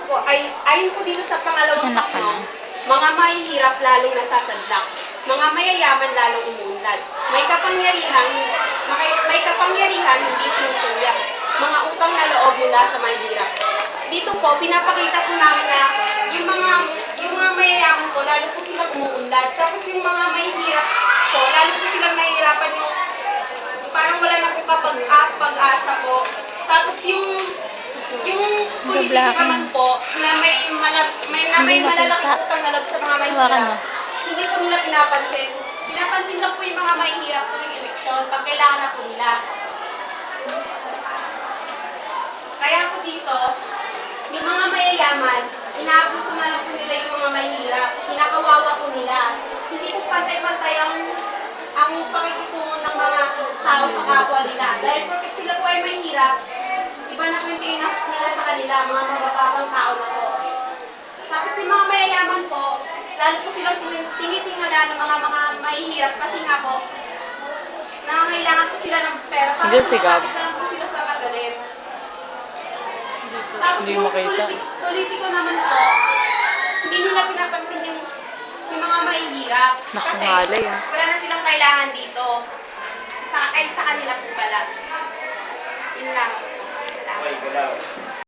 po, ayon po dito sa pangalawang Anak ka sakno, na. mga mahihirap lalong nasasadlak, mga mayayaman lalong umuunlad, may kapangyarihan hindi sinusulyak, mga utang na loob mula sa mahihirap. Dito po, pinapakita po namin na yung mga mayayaman po, lalo po silang umuunlad. Tapos yung mga mahihirap po, lalo po silang nahihirapan yung parang wala na po pag-asa po. Tapos yung politiko naman po, na may malalaking utang na loob sa mga mahihirap, hindi po nila pinapansin. Pinapansin lang po yung mga mahihirap tuwing eleksyon, pag kailangan na po nila. Kaya po dito, yung mga mayayaman, inaabuso na lang po nila yung mga mahihirap, kinakawawa po nila. Hindi po pantay-pantay ang pakikitungo ng mga tao sa kapwa nila. Dahil porket sila po ay mahihirap, iba na po yung tingin nila sa kanila, mga mabababang tao na po. Tapos yung mga mayayaman po, lalo po silang tinitingala ng mga mahihirap kasi nga po, nangangailangan po sila ng pera para makakita lang po sila sa madali. Tapos yung politiko naman po, hindi nila pinapansin yung mga mahihirap. Kasi wala na silang kailangan dito. Sa kanila po pala. Yun lang. Salamat.